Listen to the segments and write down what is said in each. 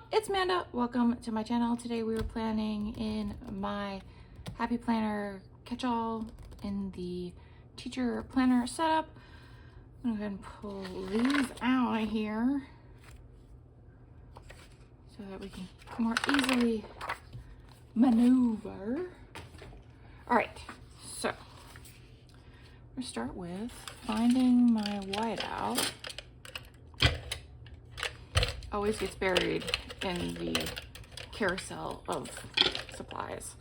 It's Manda. Welcome to my channel. Today we were planning in my Happy Planner Catchall in the teacher planner setup. I'm going to go ahead and pull these out of here so that we can more easily maneuver. All right, so we're going to start with finding my whiteout. Always gets buried in the carousel of supplies.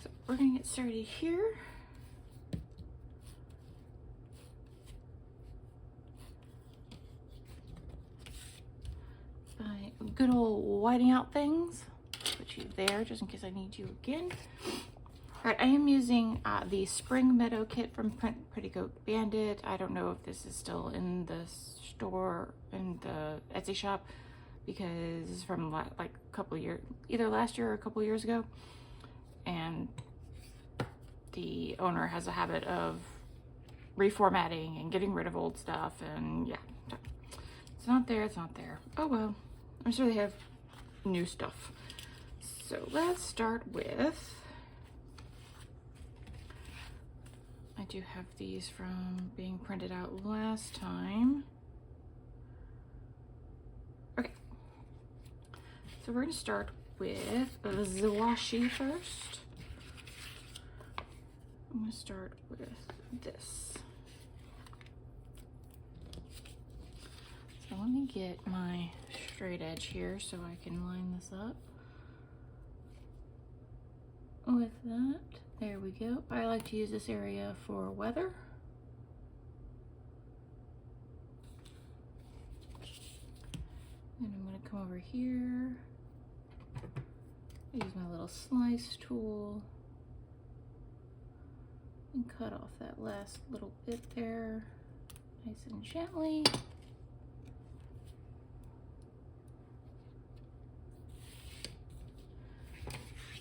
So we're gonna get started here. By good old whiting out things. Put you there just in case I need you again. All right, I am using the Spring Meadow kit from Pretty Goat Bandit. I don't know if this is still in the store, in the Etsy shop, because it's from like a couple of years, either last year or a couple of years ago. And the owner has a habit of reformatting and getting rid of old stuff, and yeah, it's not there, it's not there. Oh well, I'm sure they have new stuff. So let's start with, I do have these from being printed out last time. Okay, so we're going to start with the washi first. I'm going to start with this. So let me get my straight edge here so I can line this up with that. There we go. I like to use this area for weather. And I'm going to come over here, use my little slice tool, and cut off that last little bit there, nice and gently.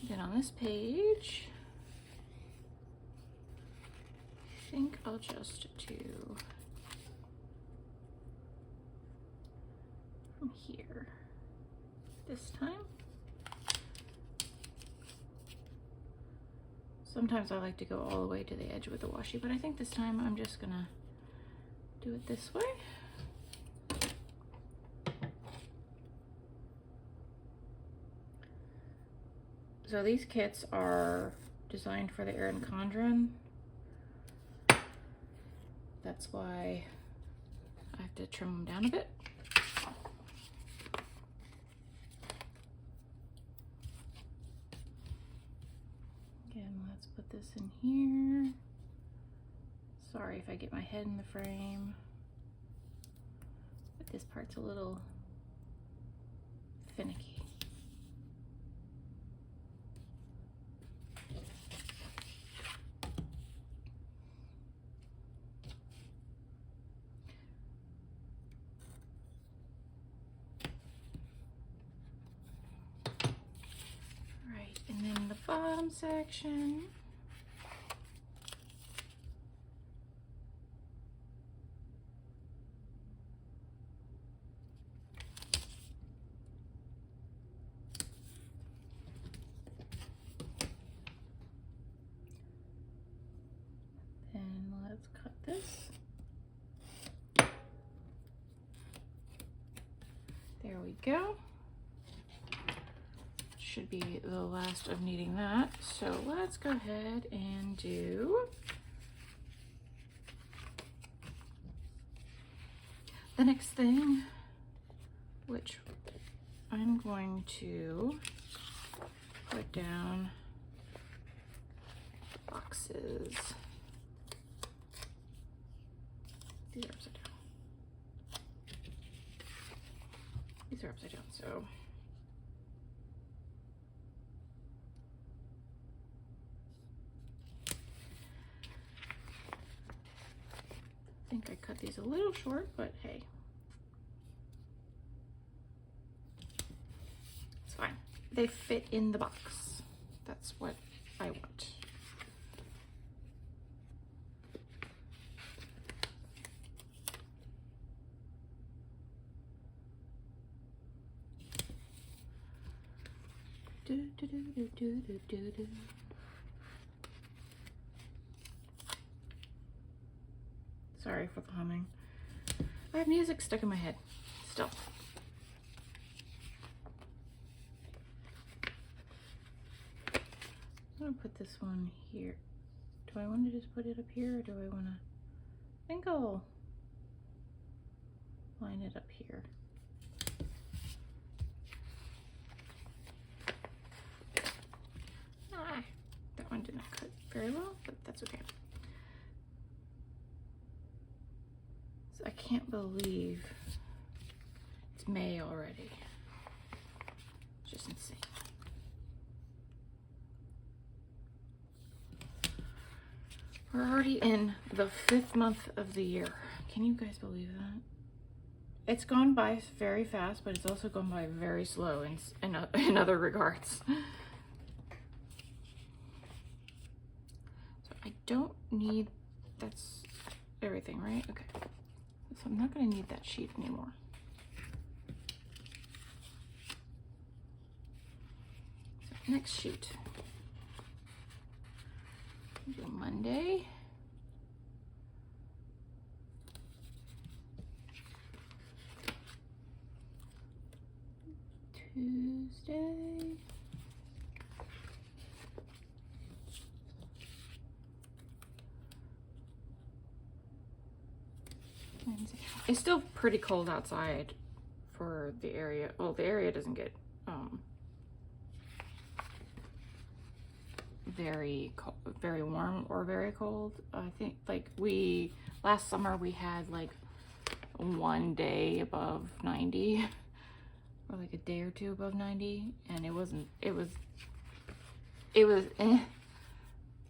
Then on this page, I think I'll just do from here this time. Sometimes I like to go all the way to the edge with the washi, but I think this time I'm just gonna do it this way. So these kits are designed for the Erin Condren. That's why I have to trim them down a bit. Again, let's put this in here. Sorry if I get my head in the frame, but this part's a little finicky. And then the bottom section, and let's cut this. There we go. Should be the last of needing that. So let's go ahead and do the next thing, which I'm going to put down boxes. These are upside down. These are upside down, so I think I cut these a little short, but hey, it's fine. They fit in the box. That's what I want. Sorry for the humming. I have music stuck in my head still. I'm gonna put this one here. Do I want to just put it up here, or do I want to? I think I'll line it up here. That one didn't cut very well, but that's okay. So I can't believe it's May already. It's just insane. We're already in the 5th month of the year. Can you guys believe that? It's gone by very fast, but it's also gone by very slow in other regards. So I don't need, that's everything, right? Okay. So I'm not gonna need that sheet anymore. So next sheet. Do Monday. Tuesday. Wednesday. It's still pretty cold outside for the area. Well, the area doesn't get very warm or very cold. I think like last summer we had like one day above 90 or like a day or two above 90, and it was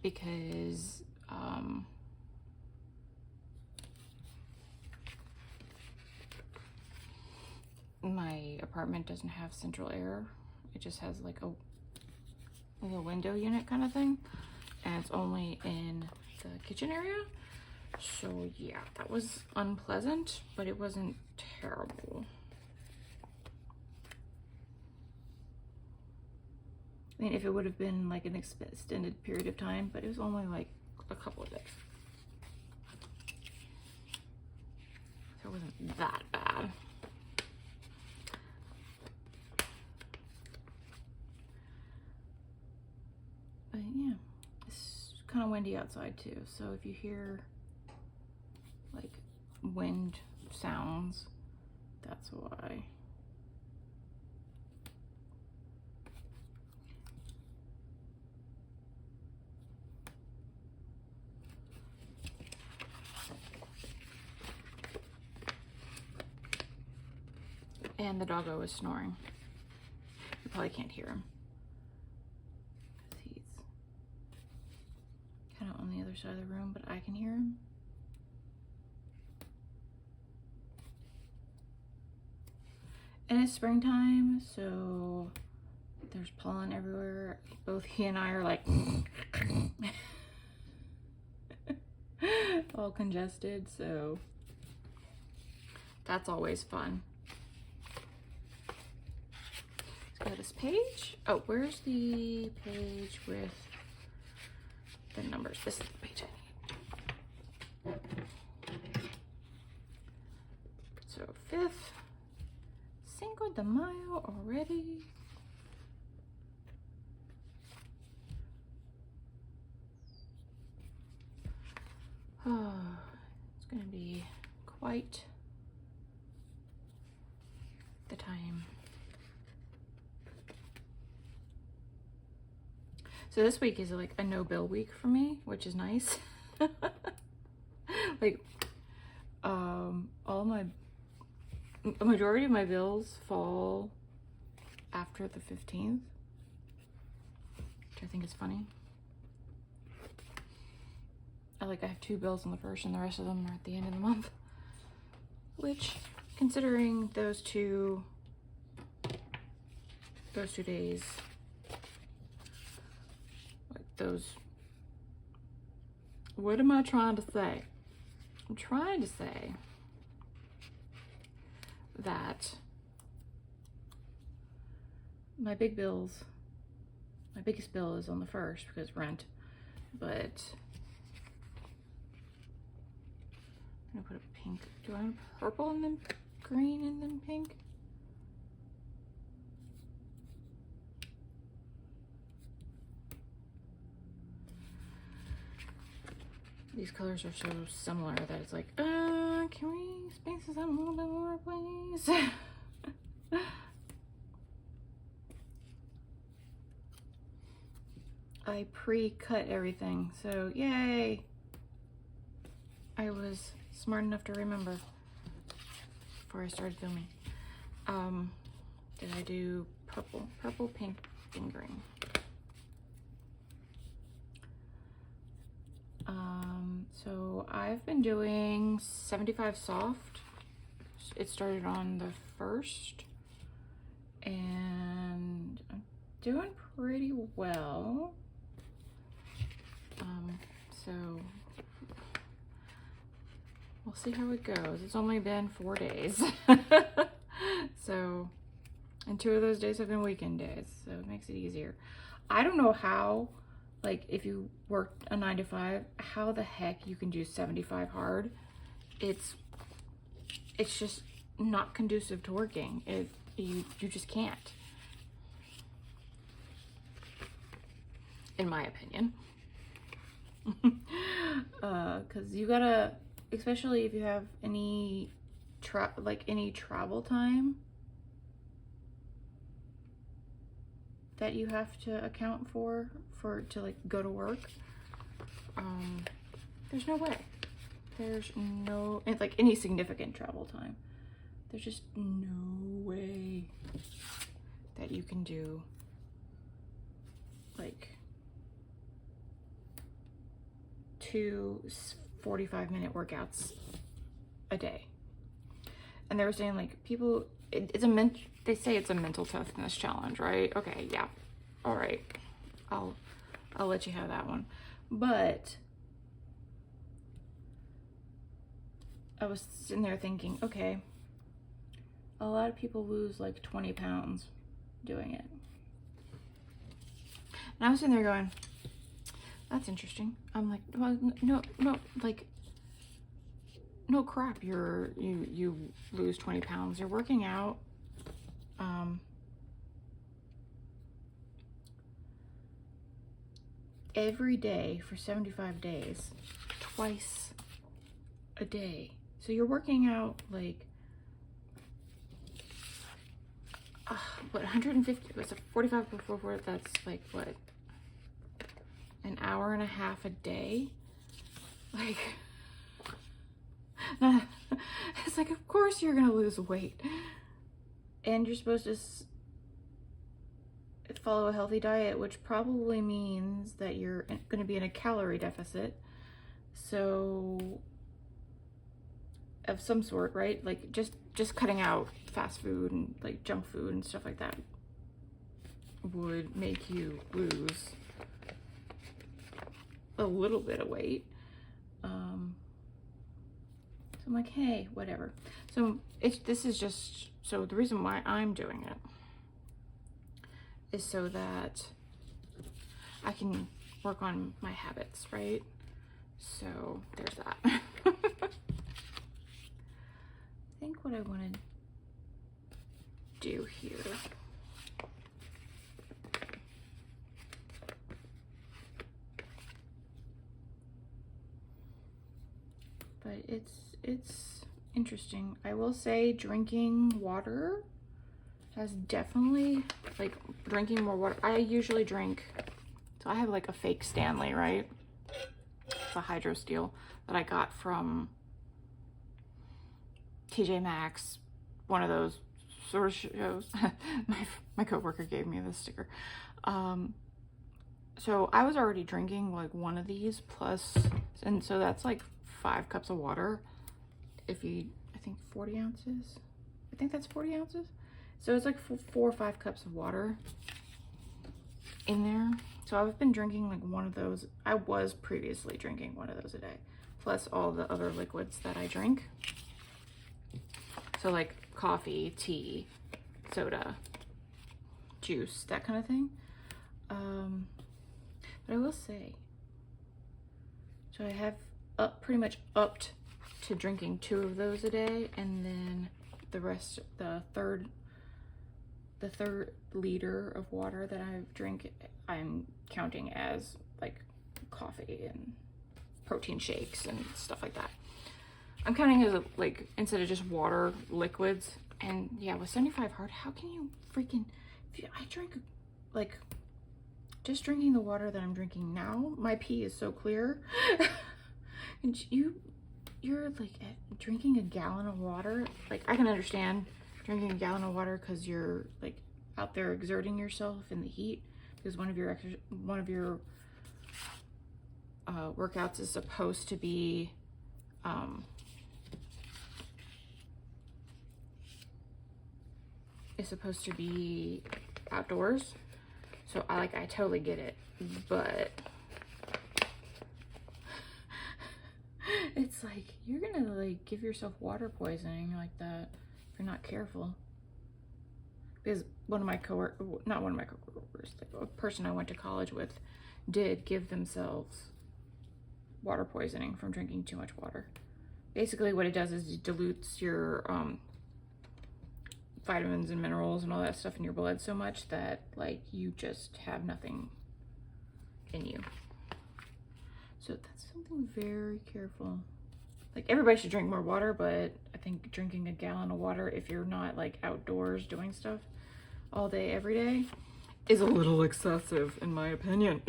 because my apartment doesn't have central air. It just has like a window unit kind of thing, and it's only in the kitchen area. So yeah, that was unpleasant, but it wasn't terrible. I mean, if it would have been like an extended period of time, but it was only like a couple of days. So it wasn't that bad. But yeah, it's kind of windy outside too. So if you hear like wind sounds, that's why. And the doggo is snoring. You probably can't hear him, because he's kind of on the other side of the room, but I can hear him. And it's springtime, so there's pollen everywhere. Both he and I are like all congested, so that's always fun. Let's go to this page. Oh, where's the page with the numbers? This is the page I need. So 5th, Cinco de Mayo already. Oh, it's gonna be quite the time. So this week is like a no bill week for me, which is nice. Like, a majority of my bills fall after the 15th, which I think is funny. I have 2 bills on the 1st, and the rest of them are at the end of the month. Which, considering those two days, what am I trying to say? I'm trying to say that my big bills My biggest bill is on the 1st because rent, but I'm gonna put a pink. Do I want purple and then green and then pink? These colors are so similar that it's like, can we space this out a little bit more, please? I pre-cut everything, so yay! I was smart enough to remember before I started filming. Did I do purple, pink, and green? So I've been doing 75 soft. It started on the 1st, and I'm doing pretty well. So we'll see how it goes. It's only been 4 days. So, and 2 of those days have been weekend days, so it makes it easier. I don't know how, like, if you work a 9 to 5, how the heck you can do 75 hard. It's just not conducive to working. You just can't, in my opinion. Because you gotta, especially if you have any travel time that you have to account for to like go to work. There's no way. There's no, it's like any significant travel time. There's just no way that you can do like 2 45-minute workouts a day. And they were saying like people, they say it's a mental toughness challenge, right? Okay, yeah, all right, I'll let you have that one. But I was sitting there thinking, okay, a lot of people lose like 20 pounds doing it. And I was sitting there going, that's interesting. I'm like, well, no, like, no crap, you lose 20 pounds. You're working out. Every day for 75 days, twice a day. So you're working out like, what, 150, what's it, 45 before 4, that's like, what, an hour and a half a day? Like, it's like, of course you're gonna lose weight. And you're supposed to follow a healthy diet, which probably means that you're gonna be in a calorie deficit. So, of some sort, right? Like just cutting out fast food and like junk food and stuff like that would make you lose a little bit of weight. So I'm like, hey, whatever. So this is just, so the reason why I'm doing it is so that I can work on my habits, right? So there's that. I think what I want to do here but it's interesting. I will say drinking water has definitely, like, drinking more water. I usually drink, so I have like a fake Stanley, right? It's a Hydro Steel that I got from TJ Maxx, one of those sort of shows. my coworker gave me this sticker. So I was already drinking like one of these plus, and so that's like 5 cups of water. If you, I think 40 ounces. I think that's 40 ounces. So it's like 4 or 5 cups of water in there. So I've been drinking like one of those. I was previously drinking one of those a day, plus all the other liquids that I drink. So like coffee, tea, soda, juice, that kind of thing. But I will say, so I have pretty much upped to drinking 2 of those a day, and then the rest, the third liter of water that I drink, I'm counting as like coffee and protein shakes and stuff like that. I'm counting as like, instead of just water, liquids. And yeah, with 75 hard, how can you freaking, I drink like, just drinking the water that I'm drinking now, my pee is so clear. And you're like drinking a gallon of water. Like, I can understand drinking a gallon of water because you're like out there exerting yourself in the heat, because one of your workouts is supposed to be outdoors. So I totally get it, but it's like, you're gonna like give yourself water poisoning like that if you're not careful. Because not one of my coworkers, like a person I went to college with, did give themselves water poisoning from drinking too much water. Basically what it does is it dilutes your vitamins and minerals and all that stuff in your blood so much that like you just have nothing in you. So that's something very careful. Like, everybody should drink more water, but I think drinking a gallon of water, if you're not like outdoors doing stuff all day, every day, is a little excessive in my opinion.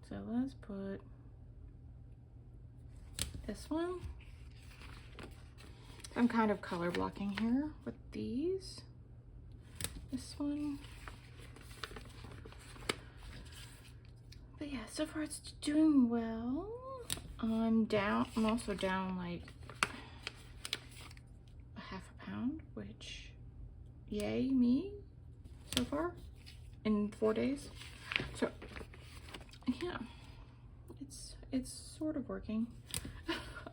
So let's put this one. I'm kind of color blocking here with these. This one. But yeah, so far it's doing well. I'm also down like a half a pound, which yay me so far in 4 days. So yeah, it's sort of working.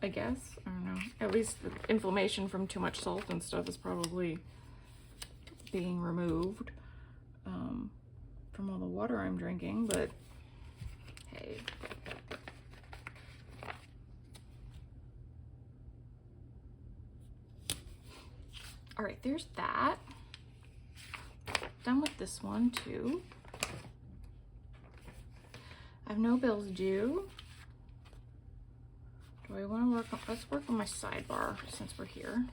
I guess. I don't know. At least the inflammation from too much salt and stuff is probably being removed from all the water I'm drinking, but hey. All right, there's that. Done with this one too. I have no bills due. Do I want to work on, let's work on my sidebar since we're here.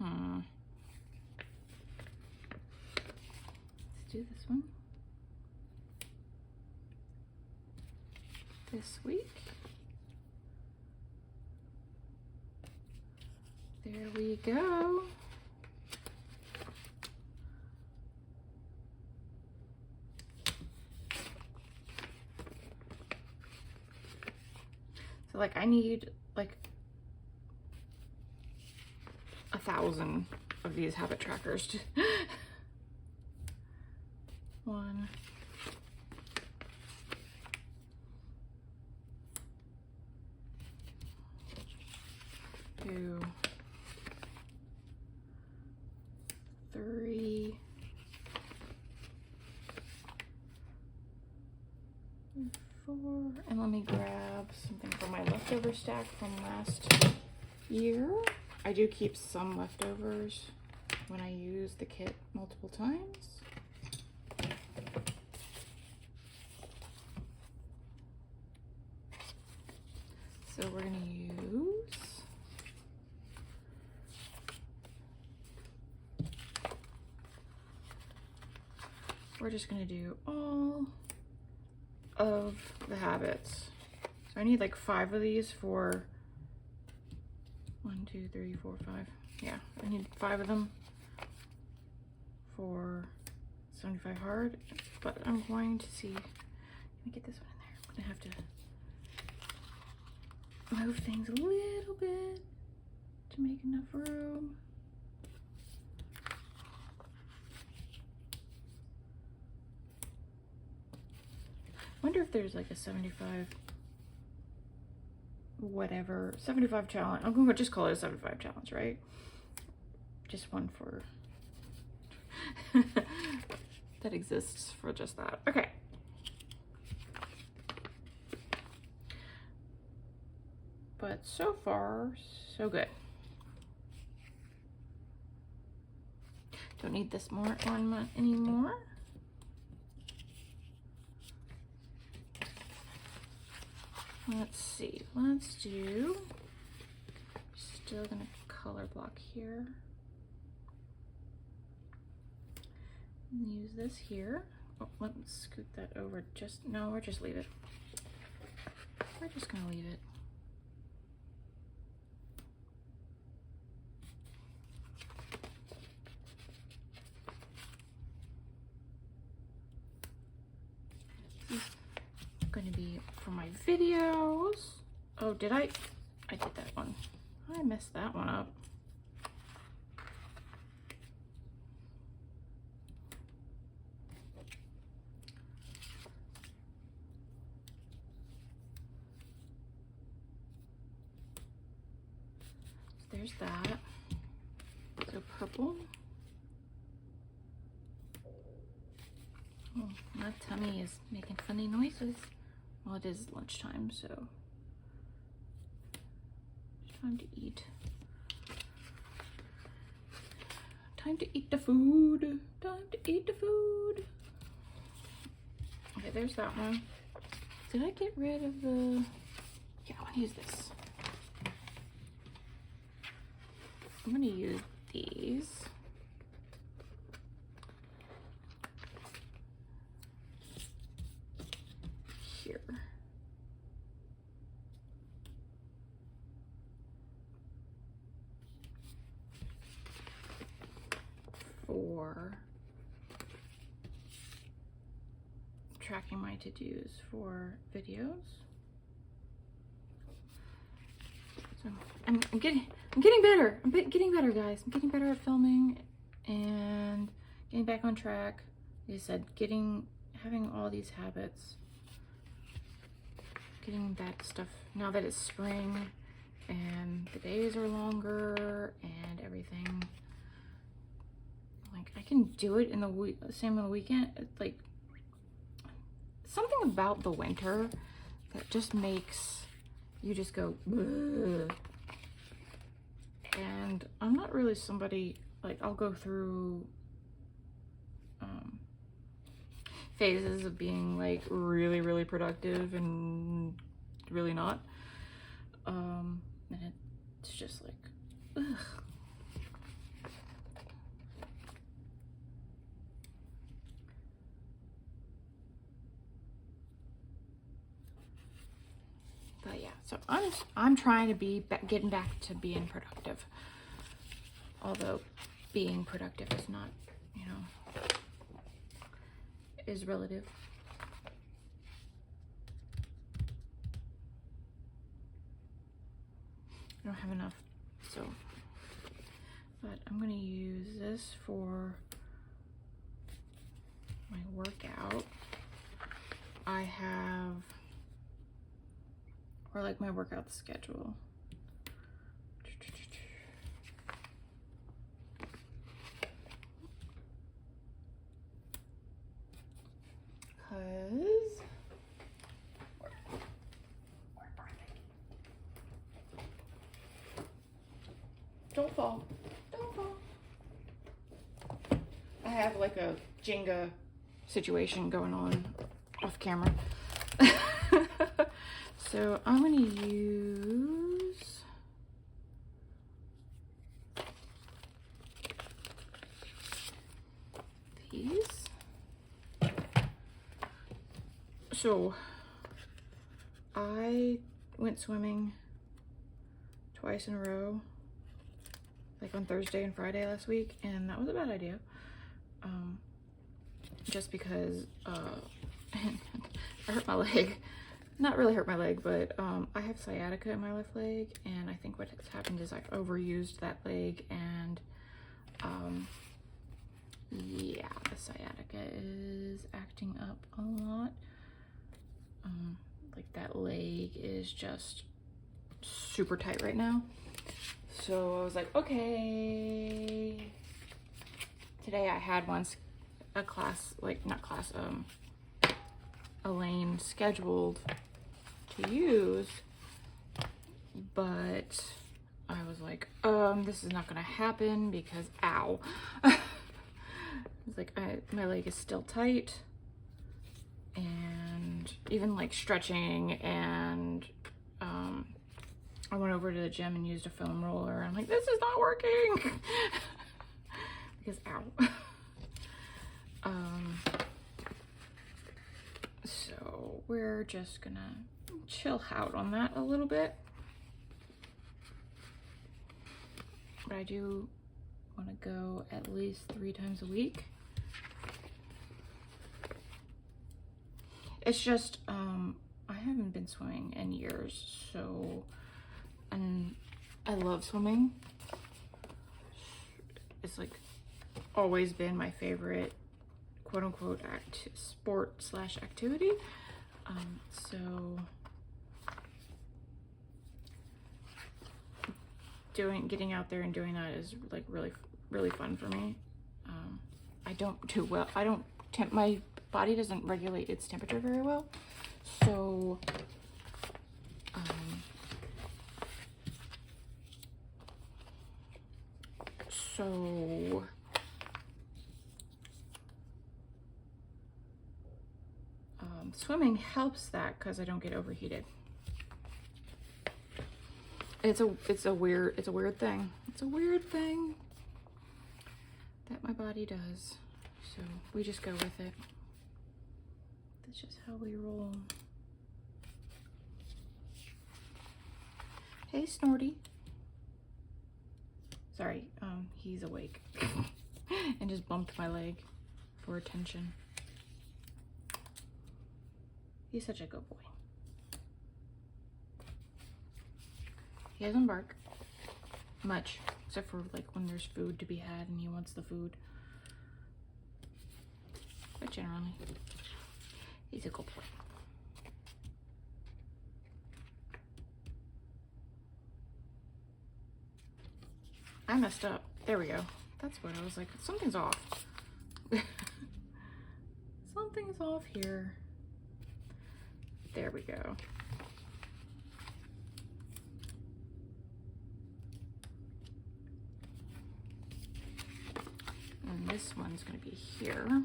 Let's do this one. This week. There we go. So like I need like 1,000 of these habit trackers to 1, 2, 3, 4, and let me grab something from my leftover stack from last year. I do keep some leftovers when I use the kit multiple times. So we're gonna use we're just gonna do all of the habits. So I need like 5 of these for 1, 2, 3, 4, 5. Yeah, I need 5 of them for 75 hard, but I'm going to see, let me get this one in there. I'm gonna have to move things a little bit to make enough room. Wonder if there's like a 75 whatever, 75 challenge. I'm gonna just call it a 75 challenge, right? Just one for that exists for just that. Okay. But so far, so good. Don't need this more ornament anymore. Let's see, let's do, still gonna color block here. Use this here. Oh, let's scoot that over. No, we're just leave it. We're just gonna leave it. This is gonna be for my videos. Oh, did I did that one. I messed that one up. There's that. So purple. Oh, my tummy is making funny noises. Well, it is lunchtime, so it's time to eat. Time to eat the food. Time to eat the food. Okay, there's that one. Did I get rid of the... Yeah, I want to use this. I'm going to use these. Here. For tracking my to-dos for videos. So I'm getting better. I'm getting better, guys. I'm getting better at filming and getting back on track. Like I said, having all these habits, getting that stuff now that it's spring and the days are longer and everything. Like I can do it in the week, same on the weekend. It's like something about the winter that just makes you just go, ugh. And I'm not really somebody, like I'll go through phases of being like really, really productive and really not. And it's just like, ugh. But yeah, so I'm trying to be getting back to being productive. Although being productive is not, you know, is relative. I don't have enough, so, but I'm gonna use this for my workout. I have, or like my workout schedule. Because don't fall. Don't fall. I have like a Jenga situation going on off camera. So I'm gonna use these. So I went swimming twice in a row, like on Thursday and Friday last week, and that was a bad idea. Just because I hurt my leg. Not really hurt my leg, but I have sciatica in my left leg, and I think what's happened is I've overused that leg, and yeah, the sciatica is acting up a lot. Like that leg is just super tight right now. So I was like, okay. Today I had a class, like not class, a lane scheduled to use, but I was like, this is not gonna happen because ow. It's like my leg is still tight, and even like stretching, and I went over to the gym and used a foam roller. I'm like, this is not working because ow. So we're just gonna chill out on that a little bit. But I do want to go at least 3 times a week. It's just, I haven't been swimming in years, so, and I love swimming. It's like always been my favorite quote unquote sport / activity. So getting out there and doing that is like really fun for me. I don't do well. My body doesn't regulate its temperature very well. So swimming helps that because I don't get overheated. It's a weird thing. It's a weird thing that my body does. So we just go with it. That's just how we roll. Hey, Snorty. Sorry, he's awake and just bumped my leg for attention. He's such a good boy. He doesn't bark much, except for like when there's food to be had and he wants the food. But generally, he's a good boy. I messed up. There we go. That's what I was like. Something's off. Something's off here. There we go. And this one's going to be here.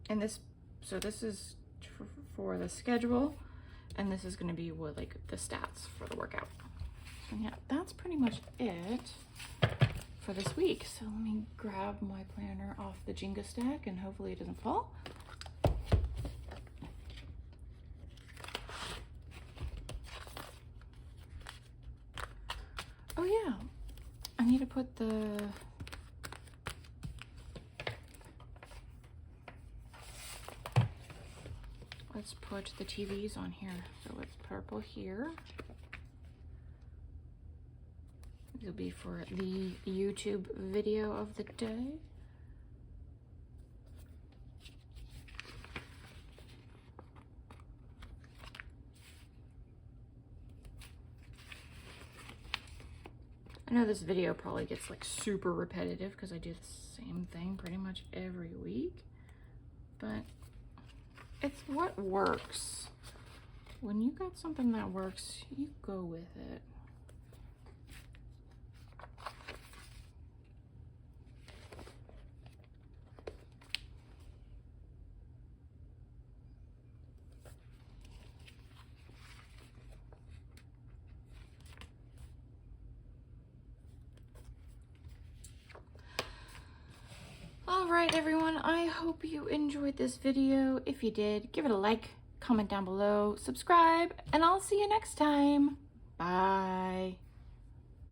And this is for the schedule, and this is going to be what like the stats for the workout. And yeah, that's pretty much it for this week. So let me grab my planner off the Jenga stack and hopefully it doesn't fall. Oh yeah, I need to put let's put the TVs on here. So it's purple here. This will be for the YouTube video of the day. I know this video probably gets like super repetitive because I do the same thing pretty much every week, but it's what works. When you got something that works, you go with it. Alright everyone, I hope you enjoyed this video. If you did, give it a like, comment down below, subscribe, and I'll see you next time. Bye.